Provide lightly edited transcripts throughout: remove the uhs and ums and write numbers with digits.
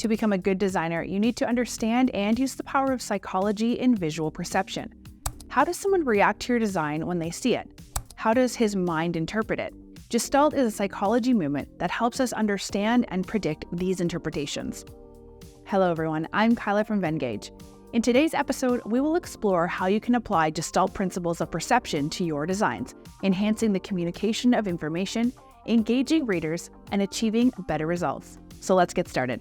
To become a good designer, you need to understand and use the power of psychology in visual perception. How does someone react to your design when they see it? How does his mind interpret it? Gestalt is a psychology movement that helps us understand and predict these interpretations. Hello everyone, I'm Kyla from Venngage. In today's episode, we will explore how you can apply Gestalt principles of perception to your designs, enhancing the communication of information, engaging readers, and achieving better results. So let's get started.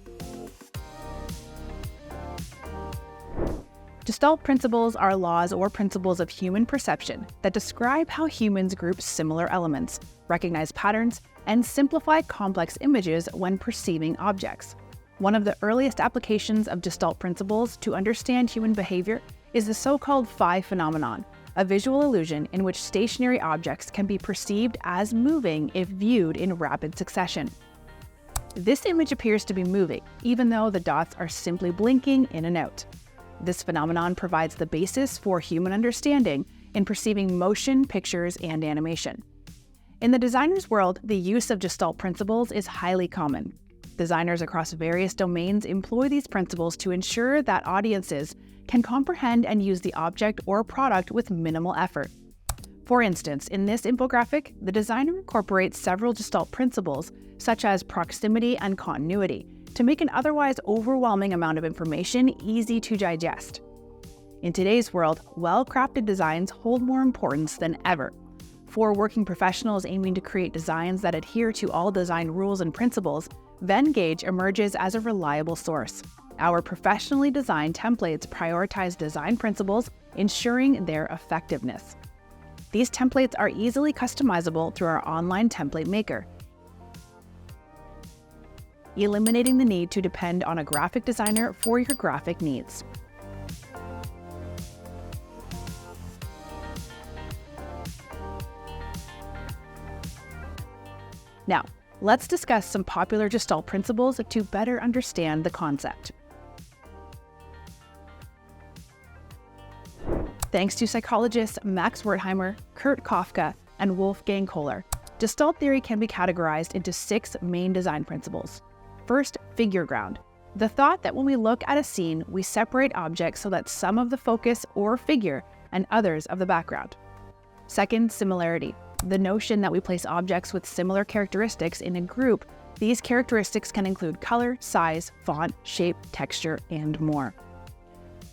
Gestalt principles are laws or principles of human perception that describe how humans group similar elements, recognize patterns, and simplify complex images when perceiving objects. One of the earliest applications of Gestalt principles to understand human behavior is the so-called phi phenomenon, a visual illusion in which stationary objects can be perceived as moving if viewed in rapid succession. This image appears to be moving, even though the dots are simply blinking in and out. This phenomenon provides the basis for human understanding in perceiving motion, pictures, and animation. In the designer's world, the use of Gestalt principles is highly common. Designers across various domains employ these principles to ensure that audiences can comprehend and use the object or product with minimal effort. For instance, in this infographic, the designer incorporates several Gestalt principles, such as proximity and continuity, to make an otherwise overwhelming amount of information easy to digest. In today's world, well-crafted designs hold more importance than ever. For working professionals aiming to create designs that adhere to all design rules and principles, Venngage emerges as a reliable source. Our professionally designed templates prioritize design principles, ensuring their effectiveness. These templates are easily customizable through our online template maker, eliminating the need to depend on a graphic designer for your graphic needs. Now, let's discuss some popular Gestalt principles to better understand the concept. Thanks to psychologists Max Wertheimer, Kurt Koffka, and Wolfgang Kohler, Gestalt theory can be categorized into 6 main design principles. First, figure ground. The thought that when we look at a scene, we separate objects so that some of the focus or figure and others of the background. Second, similarity. The notion that we place objects with similar characteristics in a group. These characteristics can include color, size, font, shape, texture, and more.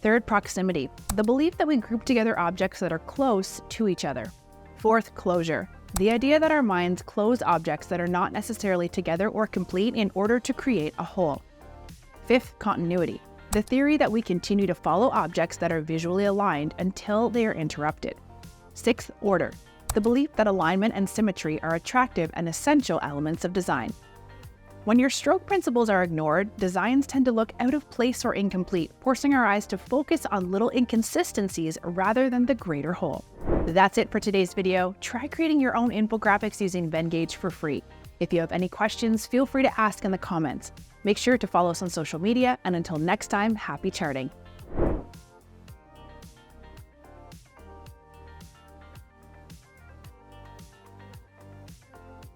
Third, proximity. The belief that we group together objects that are close to each other. Fourth, closure. The idea that our minds close objects that are not necessarily together or complete in order to create a whole. Fifth, continuity. The theory that we continue to follow objects that are visually aligned until they are interrupted. Sixth, order. The belief that alignment and symmetry are attractive and essential elements of design. When your stroke principles are ignored, designs tend to look out of place or incomplete, forcing our eyes to focus on little inconsistencies rather than the greater whole. That's it for today's video. Try creating your own infographics using Venngage for free. If you have any questions, feel free to ask in the comments. Make sure to follow us on social media, and until next time, happy charting.